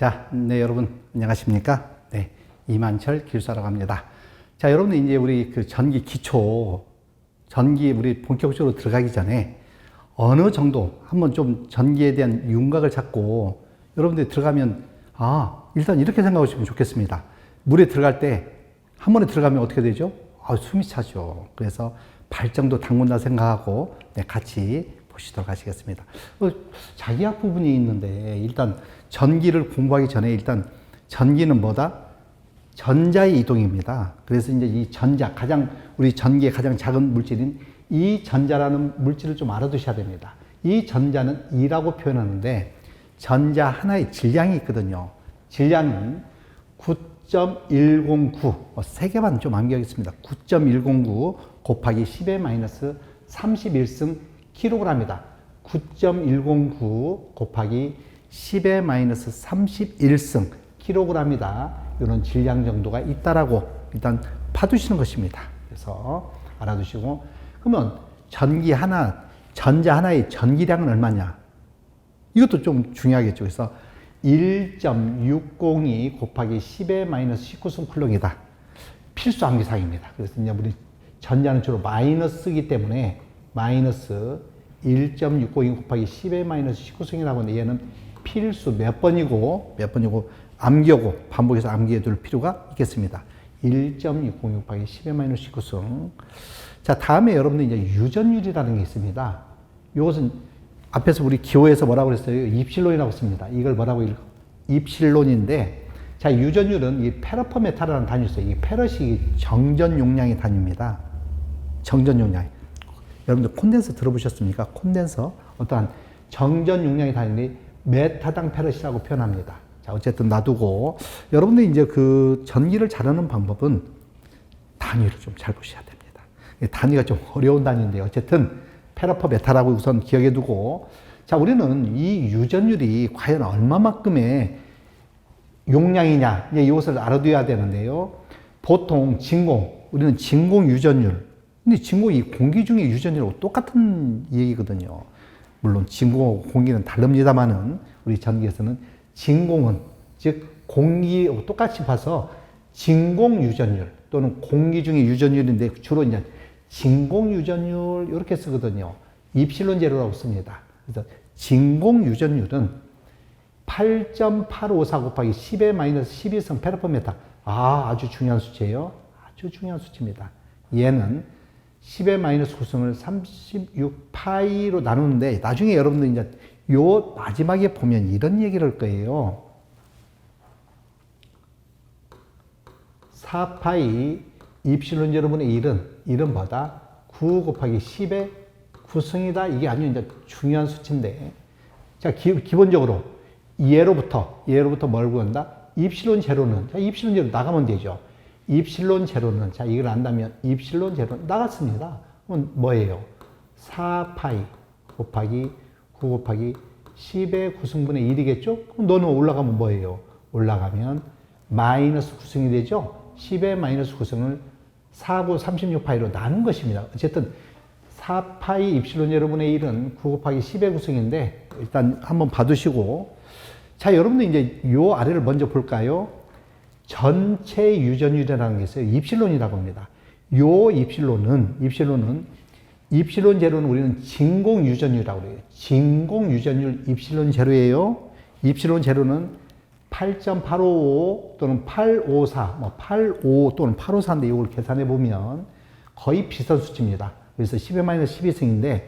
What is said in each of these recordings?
자, 네, 여러분, 안녕하십니까? 네, 이만철 기술사라고 합니다. 자, 여러분, 이제 우리 그 전기 기초, 전기 우리 본격적으로 들어가기 전에 어느 정도 한번 좀 전기에 대한 윤곽을 잡고 여러분들이 들어가면, 일단 이렇게 생각하시면 좋겠습니다. 물에 들어갈 때 한 번에 들어가면 어떻게 되죠? 숨이 차죠. 그래서 발정도 담근다 생각하고 네, 같이 보시도록 하시겠습니다. 자기학 부분이 있는데 일단 전기를 공부하기 전에 일단 전기는 뭐다? 전자의 이동입니다. 그래서 이제 이 전자, 우리 전기의 가장 작은 물질인 이 전자라는 물질을 좀 알아두셔야 됩니다. 이 전자는 E라고 표현하는데 전자 하나의 질량이 있거든요. 질량은 9.109, 세 개만 좀 암기하겠습니다. 9.109 곱하기 10의 마이너스 31승 킬로그램이다. 9.109 곱하기 10의 마이너스 31승 킬로그램이다. 이런 질량 정도가 있다라고 일단 파두시는 것입니다. 그래서 알아두시고, 그러면 전자 하나의 전기량은 얼마냐? 이것도 좀 중요하겠죠. 그래서 1.602 곱하기 10의 마이너스 19승 쿨롱이다. 필수 암기사항입니다. 그래서 이제 우리 전자는 주로 마이너스이기 때문에 마이너스 1.602 곱하기 10의 마이너스 19승이라고 하는데 얘는 필수 몇 번이고 암기하고 반복해서 암기해 둘 필요가 있겠습니다. 1.606 곱하기 10의 마이너스 19승. 자, 다음에 여러분들 이제 유전율이라는 게 있습니다. 이것은 앞에서 우리 기호에서 뭐라고 그랬어요? 입실론이라고 씁니다. 이걸 뭐라고 읽어? 입실론인데, 자, 유전율은 이 페러퍼메타라는 단위 있어요. 이 페럿이 정전 용량의 단위입니다. 정전 용량. 여러분들 콘덴서 들어보셨습니까? 콘덴서. 어떠한 정전 용량의 단위를 메타당 페럿이라고 표현합니다. 자, 어쨌든 놔두고, 여러분들 이제 그 전기를 자르는 방법은 단위를 좀 잘 보셔야 됩니다. 단위가 좀 어려운 단위인데, 어쨌든 페러퍼메타라고 우선 기억해 두고, 자, 우리는 이 유전율이 과연 얼마만큼의 용량이냐, 이제 이것을 알아둬야 되는데요. 보통 우리는 진공 유전율. 근데 진공이 공기 중의 유전율하고 똑같은 얘기거든요. 물론 진공하고 공기는 다릅니다만은 우리 전기에서는 진공은, 즉 공기하고 똑같이 봐서 진공 유전율 또는 공기 중의 유전율인데 주로 이제 진공 유전율 이렇게 쓰거든요. 입실론 제로라고 씁니다. 그래서 진공 유전율은 8.854 곱하기 10의 마이너스 12승 페르퍼메타. 아주 중요한 수치예요. 아주 중요한 수치입니다. 얘는 10의 마이너스 9승을 36파이로 나누는데, 나중에 여러분들 이제 요 마지막에 보면 이런 얘기를 할 거예요. 4파이 입실론 제로분의 1은 뭐다? 9 곱하기 10의 9승이다. 이게 아주 이제 중요한 수치인데, 자, 기본적으로 얘로부터 뭘 구한다? 입실론 제로는, 자, 입실론 제로 나가면 되죠. 입실론 제로는, 자, 이걸 안다면 입실론 제로는 나갔습니다. 그럼 뭐예요? 4파이 곱하기 9 곱하기 10의 9승분의 1이겠죠? 그럼 너는 올라가면 뭐예요? 올라가면 마이너스 9승이 되죠? 10의 마이너스 9승을 4, 9, 36파이로 나눈 것입니다. 어쨌든 4파이 입실론 제로분의 1은 9 곱하기 10의 9승인데 일단 한번 봐두시고, 자, 여러분들 이제 요 아래를 먼저 볼까요? 전체 유전율이라는 게 있어요. 입실론이라고 합니다. 요 입실론 제로는 우리는 진공 유전율이라고 그래요. 진공 유전율 입실론 제로예요. 입실론 제로는 8.855 또는 854, 85 또는 854인데 이걸 계산해 보면 거의 비슷한 수치입니다. 그래서 10의 마이너스 12승인데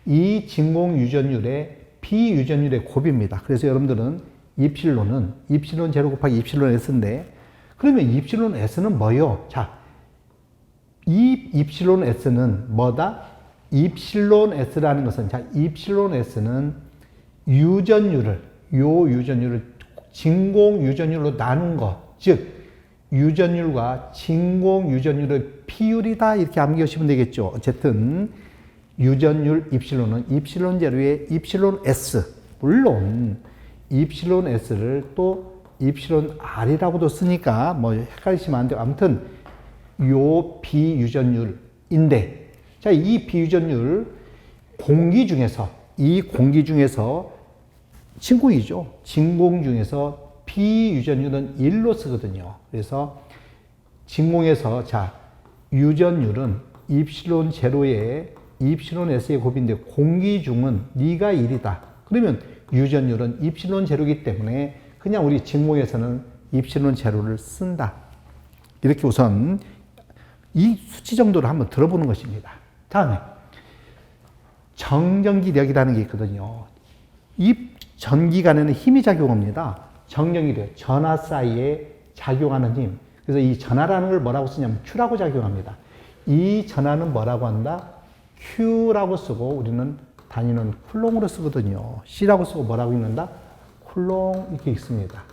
이 진공 유전율의 비유전율의 곱입니다. 그래서 여러분들은 입실론 제로 곱하기 입실론 S인데, 그러면 입실론 S는 뭐요? 자, 이 입실론 S는 뭐다? 입실론 S라는 것은, 자, 입실론 S는 유전율을 진공 유전율로 나눈 것, 즉 유전율과 진공 유전율의 비율이다. 이렇게 암기하시면 되겠죠. 어쨌든 유전율 입실론은 입실론 제로의 입실론 S, 물론 입실론 S를 또 입실론 R이라고도 쓰니까 뭐 헷갈리시면 안 돼요. 아무튼 요 비유전율인데, 자, 이 비유전율 공기 중에서 진공이죠. 진공 중에서 비유전율은 1로 쓰거든요. 그래서 진공에서 자 유전율은 입실론 제로에 입실론 S의 곱인데 공기 중은 네가 1이다. 그러면 유전율은 입실론 제로이기 때문에 그냥 우리 진공에서는 입실론 제로를 쓴다. 이렇게 우선 이 수치 정도를 한번 들어보는 것입니다. 다음에 정전기력이라는 게 있거든요. 이 전기관에는 힘이 작용합니다. 정전기력, 전하 사이에 작용하는 힘. 그래서 이 전하라는 걸 뭐라고 쓰냐면 Q라고 작용합니다. 이 전하는 뭐라고 한다? Q라고 쓰고 우리는 단위는 쿨롱으로 쓰거든요. C라고 쓰고 뭐라고 읽는다? 쿨롱 이렇게 읽습니다.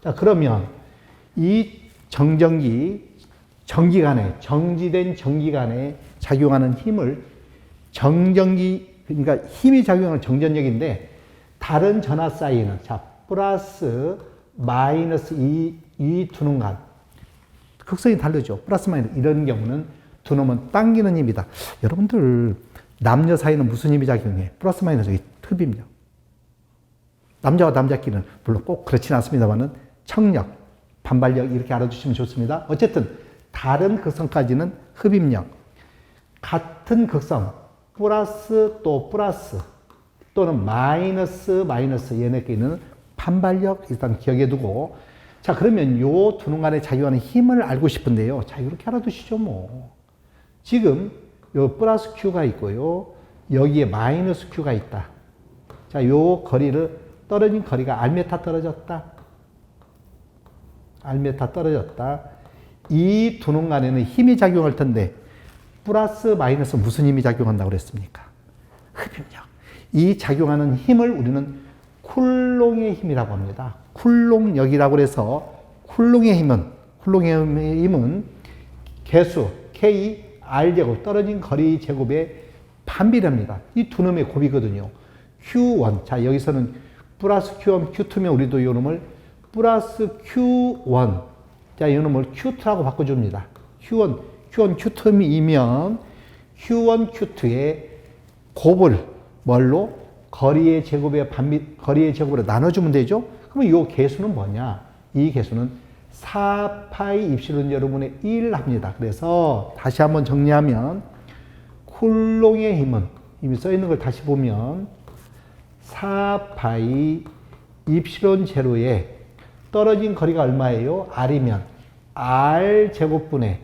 자, 그러면 이 전기관에, 정지된 전기관에 작용하는 힘을 그러니까 힘이 작용하는 정전력인데 다른 전하 사이에는 자, 플러스 마이너스 이 두 놈간 극성이 다르죠. 플러스 마이너스 이런 경우는 두 놈은 당기는 힘이다. 여러분들 남녀 사이는 무슨 힘이 작용해? 플러스 마이너스 흡입력. 남자와 남자끼리는 물론 꼭 그렇지는 않습니다만은 청력, 반발력 이렇게 알아두시면 좋습니다. 어쨌든 다른 극성까지는 흡입력. 같은 극성 플러스 또 플러스 또는 마이너스 얘네끼리는 반발력 일단 기억해 두고 자 그러면 요 두 놈 간에 작용하는 힘을 알고 싶은데요. 자 이렇게 알아두시죠 뭐. 지금 요 플러스 Q가 있고요. 여기에 마이너스 Q가 있다. 자 요 거리를 떨어진 거리가 알메타 떨어졌다. 알메타 떨어졌다. 이 두 놈 간에는 힘이 작용할 텐데 플러스 마이너스 무슨 힘이 작용한다고 그랬습니까? 흡입력. 이 작용하는 힘을 우리는 쿨롱의 힘이라고 합니다. 쿨롱력이라고 해서 쿨롱의 힘은 개수 K R제곱 떨어진 거리 제곱의 반비례입니다. 이 두 놈의 곱이거든요. Q1. 자, 여기서는 플러스 Q1, Q2면 우리도 이 놈을 플러스 Q1. 자, 이 놈을 Q2라고 바꿔줍니다. Q1, Q2이면 Q1, Q2의 곱을 뭘로? 거리의 제곱으로 나눠주면 되죠? 그러면 이 개수는 뭐냐? 이 개수는 4파이 입실론 여러분의 1 합니다. 그래서 다시 한번 정리하면 쿨롱의 힘은 이미 써 있는 걸 다시 보면 4파이 입실론 제로에 떨어진 거리가 얼마예요? R이면 R 제곱분의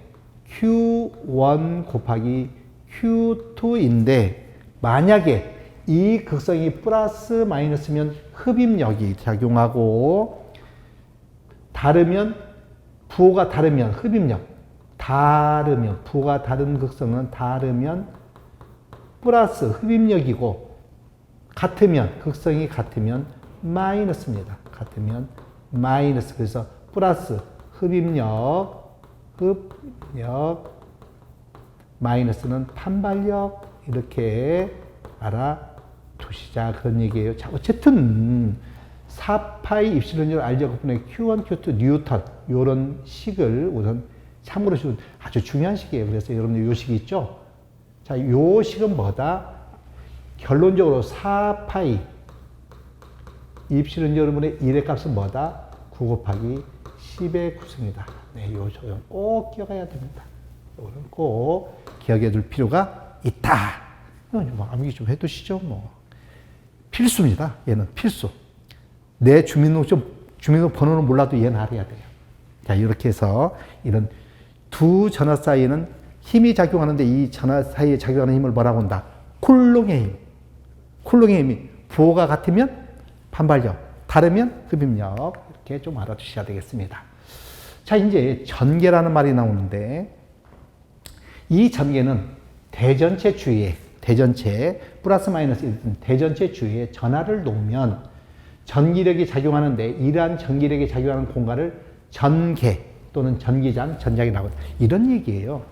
Q1 곱하기 Q2인데 만약에 이 극성이 플러스 마이너스면 흡입력이 작용하고 다르면 부호가 다르면 흡입력 다르면 부호가 다른 극성은 다르면 플러스 흡입력이고 같으면 극성이 같으면 마이너스입니다. 같으면 마이너스 그래서 플러스 흡입력 마이너스는 판발력 이렇게 알아두시자 그런 얘기예요. 자 어쨌든 4파이 입실론율 R제곱분의 Q1, Q2 뉴턴 이런 식을 우선 참고로 아주 중요한 식이에요. 그래서 여러분들 요 식이 있죠. 자, 요 식은 뭐다? 결론적으로 4파이 입실론 여러분의 1의 값은 뭐다? 9 곱하기 10의 9승이다. 네, 요 조형 꼭 기억해야 됩니다. 요거는 꼭 기억해 둘 필요가 있다. 뭐 암기 좀 해두시죠. 뭐 필수입니다. 얘는 필수. 내 주민등록 번호는 몰라도 얘는 알아야 돼요. 자, 이렇게 해서 이런 두 전하 사이에는 힘이 작용하는데 이 전하 사이에 작용하는 힘을 뭐라고 한다? 쿨롱의 힘. 쿨롱의 힘이 부호가 같으면 반발력, 다르면 흡입력. 이렇게 좀 알아두셔야 되겠습니다. 자, 이제 전개라는 말이 나오는데 이 전개는 대전체 주위에 플러스 마이너스 대전체 주위에 전하를 놓으면 전기력이 작용하는데 이러한 전기력이 작용하는 공간을 전개 또는 전장이 나오다. 이런 얘기예요.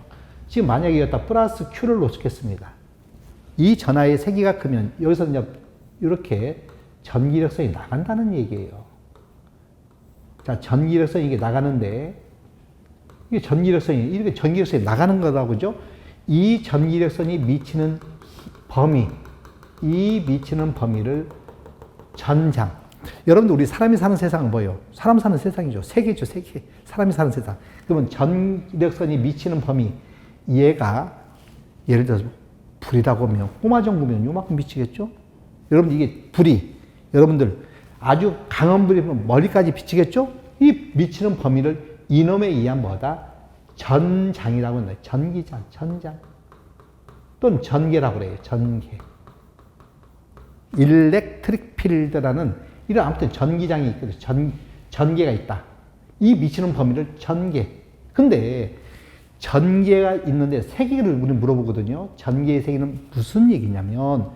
지금 만약에 여기다 플러스 Q를 놓겠습니다. 이 전하의 세기가 크면 여기서 이제 이렇게 전기력선이 나간다는 얘기예요. 자, 전기력선이 이게 나가는데 이게 이렇게 전기력선이 나가는 거다 그죠? 이 전기력선이 미치는 범위, 이 미치는 범위를 전장. 여러분들 우리 사람이 사는 세상은 뭐예요? 사람 사는 세상이죠. 세계죠, 세계. 사람이 사는 세상. 그러면 전력선이 미치는 범위, 얘가 예를 들어서 불이라고 하면 꼬마정구면 요만큼 미치겠죠? 여러분 이게 불이 여러분들 아주 강한 불이면 머리까지 비치겠죠? 이 미치는 범위를 이놈에 의한 뭐다? 전장이라고 합니다. 전기장, 전장. 또는 전개라고 그래요. 전개. 일렉트릭 필드라는 이런 아무튼 전기장이 있거든요. 전개가 있다. 이 미치는 범위를 전개. 근데 전개가 있는데 세기를 우리는 물어보거든요. 전개의 세기는 무슨 얘기냐면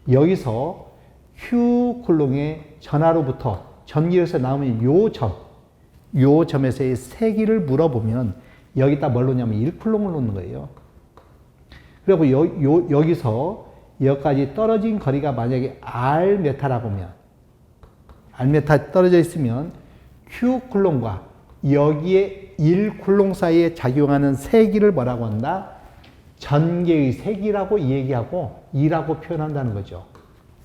여기서 Q 쿨롱의 전하로부터 전기에서 나오는 요 점에서의 세기를 물어보면 여기다 뭘 놓냐면 1쿨롱을 놓는 거예요. 그리고 여기서 여기까지 떨어진 거리가 만약에 R 메타라고 하면 R 메타 떨어져 있으면 Q 쿨롱과 여기에 1쿨롱 사이에 작용하는 세기를 뭐라고 한다? 전개의 세기라고 얘기하고 E라고 표현한다는 거죠.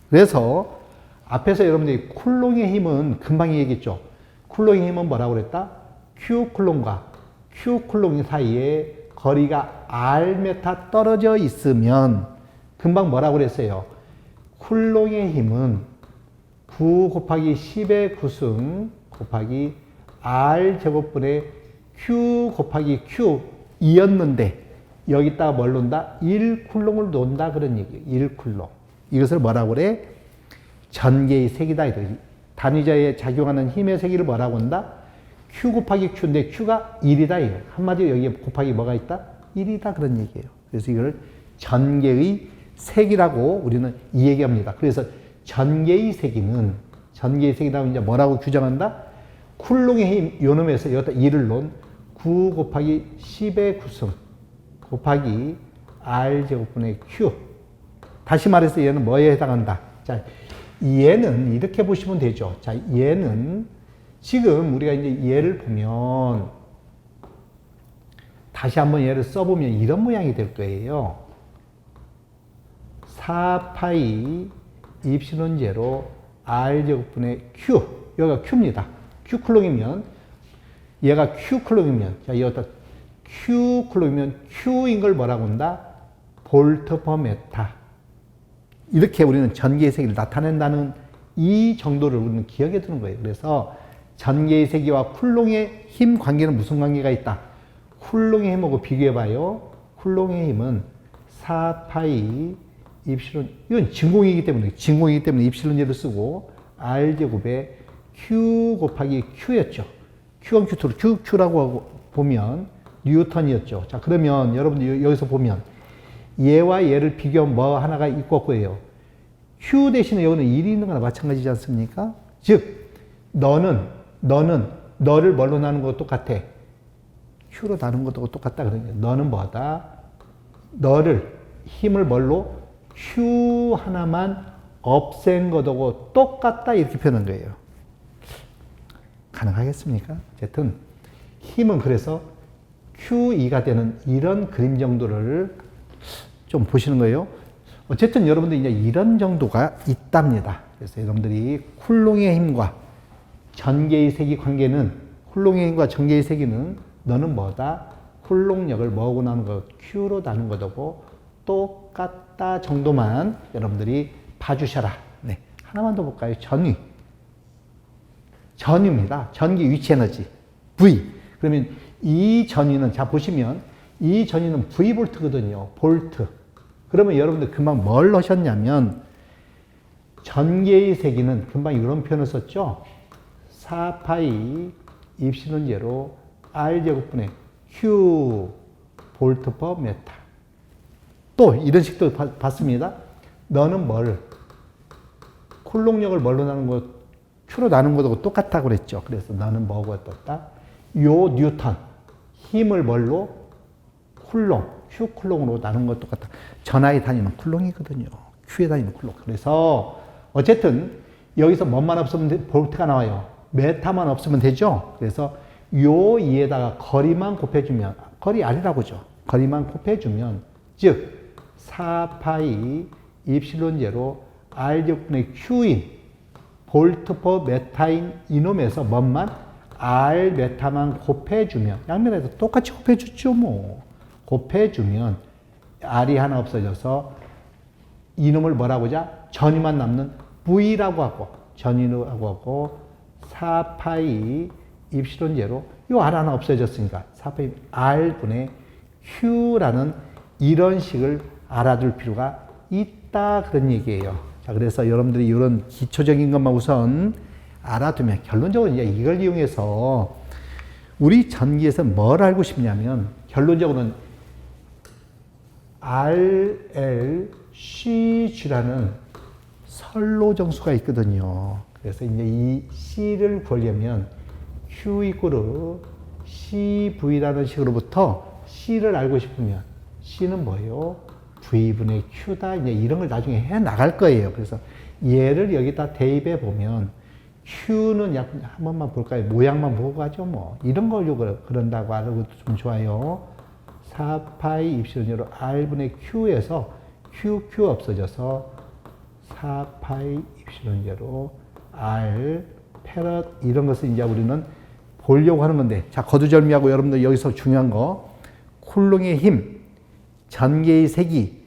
그래서 앞에서 여러분들이 쿨롱의 힘은 금방 얘기했죠. 쿨롱의 힘은 뭐라고 그랬다? Q 쿨롱과 Q 쿨롱 사이에 거리가 R 메타 떨어져 있으면 금방 뭐라고 그랬어요? 쿨롱의 힘은 9 곱하기 10의 9승 곱하기 R 제곱분의 Q 곱하기 Q 이었는데 여기다가 뭘 놓는다? 1쿨롱을 놓는다 그런 얘기예요. 1쿨롱. 이것을 뭐라고 그래? 전개의 세기다. 단위자에 작용하는 힘의 세기를 뭐라고 한다? Q 곱하기 Q인데 Q가 1이다. 한마디로 여기에 곱하기 뭐가 있다? 1이다 그런 얘기예요. 그래서 이걸 전개의 세기라고 우리는 이 얘기합니다. 그래서 전개의 세기는 전개의 세기라고 이제 뭐라고 규정한다? 쿨롱의 힘 요놈에서 여기다 1을 놓은 9 곱하기 10의 9승 곱하기 R 제곱분의 Q. 다시 말해서 얘는 뭐에 해당한다? 자, 얘는 이렇게 보시면 되죠. 자, 얘는 지금 우리가 이제 얘를 보면 다시 한번 얘를 써보면 이런 모양이 될 거예요. 4파이 입실은 제로 R 제곱분의 Q. 여기가 Q입니다. Q 쿨롱이면 얘가 Q 쿨롱이면 자, 여기다 Q 쿨롱이면 Q인 걸 뭐라고 한다? 볼트 퍼 메타. 이렇게 우리는 전개의 세기를 나타낸다는 이 정도를 우리는 기억해 두는 거예요. 그래서 전개의 세기와 쿨롱의 힘 관계는 무슨 관계가 있다? 쿨롱의 힘하고 비교해 봐요. 쿨롱의 힘은 4파이 입실론, 이건 진공이기 때문에 입실론 제를 쓰고 R 제곱에 Q 곱하기 Q였죠. Q1, Q2, Q라고 보면 뉴턴이었죠. 자, 그러면 여러분들 여기서 보면 얘와 얘를 비교하면 뭐 하나가 있고 없고예요. Q 대신에 여기는 1이 있는 거나 마찬가지지 않습니까? 즉, 너를 뭘로 나눈 것도 똑같아. Q로 나눈 것도 똑같다. 그러니까 너는 뭐다? 너를 힘을 뭘로? Q 하나만 없앤 것하고 똑같다. 이렇게 표현한 거예요. 가능하겠습니까? 어쨌든 힘은 그래서 Q2가 되는 이런 그림 정도를 좀 보시는 거예요. 어쨌든 여러분들 이제 이런 정도가 있답니다. 그래서 여러분들이 쿨롱의 힘과 전개의 세기 관계는 쿨롱의 힘과 전개의 세기는 너는 뭐다? 쿨롱력을 뭐하고 나눈 거? Q로 나눈 것하고 똑같다 정도만 여러분들이 봐주셔라. 네. 하나만 더 볼까요? 전위입니다. 전기 위치 에너지. V. 그러면 이 전위는, 자, 보시면 이 전위는 V볼트거든요. 볼트. 그러면 여러분들 금방 뭘 넣으셨냐면 전개의 세기는 금방 이런 표현을 썼죠. 4파이 입실은 제로 R 제곱분의 Q 볼트 퍼 메타. 또 이런 식도 봤습니다. 너는 뭘? 쿨롱력을 뭘로 나눈 거? Q로 나눈 것하고 똑같다고 그랬죠. 그래서 너는 뭐고 떴다? 요 뉴턴. 힘을 뭘로? 쿨롱. Q 쿨롱으로 나눈 것 똑같다. 전하의 단위는 쿨롱이거든요. Q의 단위는 쿨롱. 그래서 어쨌든 여기서 뭐만 없으면 볼트가 나와요. 메타만 없으면 되죠. 그래서 요 2에다가 거리만 곱해주면, 거리 R이라고죠. 거리만 곱해주면, 즉 4파이 입실론 제로 R 제곱분의 Q인 볼트 퍼 메타인 이놈에서 뭔만 R 메타만 곱해주면 양면에서 똑같이 곱해주죠 뭐. 곱해주면 R이 하나 없어져서 이놈을 뭐라고 하자? 전위만 남는 V라고 하고 전위라고 하고 4파이 입실론 제로 요 R 하나 없어졌으니까 4파이 R분의 Q라는 이런 식을 알아둘 필요가 있다 그런 얘기예요. 자, 그래서 여러분들이 이런 기초적인 것만 우선 알아두면 결론적으로 이제 이걸 이용해서 우리 전기에서 뭘 알고 싶냐면 결론적으로는 RLCG라는 선로정수가 있거든요. 그래서 이제 이 C를 구하려면 Q 이꼬르 CV라는 식으로부터 C를 알고 싶으면 C는 뭐예요? V분의 Q다. 이제 이런 걸 나중에 해 나갈 거예요. 그래서 얘를 여기다 대입해 보면 Q는 한 번만 볼까요? 모양만 보고 가죠. 뭐. 이런 걸로 그런다고 알고 좀 좋아요. 4파이 입실론으로 R분의 Q에서 QQ 없어져서 4파이 입실론제로 R 패럿 이런 것을 이제 우리는 보려고 하는 건데 자 거두절미하고 여러분들 여기서 중요한 거 쿨롱의 힘, 전개의 색이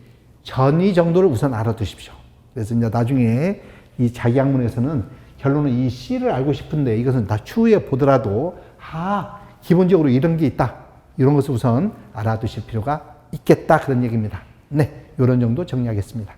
전위 정도를 우선 알아두십시오. 그래서 이제 나중에 이 자기학문에서는 결론은 이 C를 알고 싶은데 이것은 다 추후에 보더라도 기본적으로 이런 게 있다. 이런 것을 우선 알아두실 필요가 있겠다. 그런 얘기입니다. 네, 이런 정도 정리하겠습니다.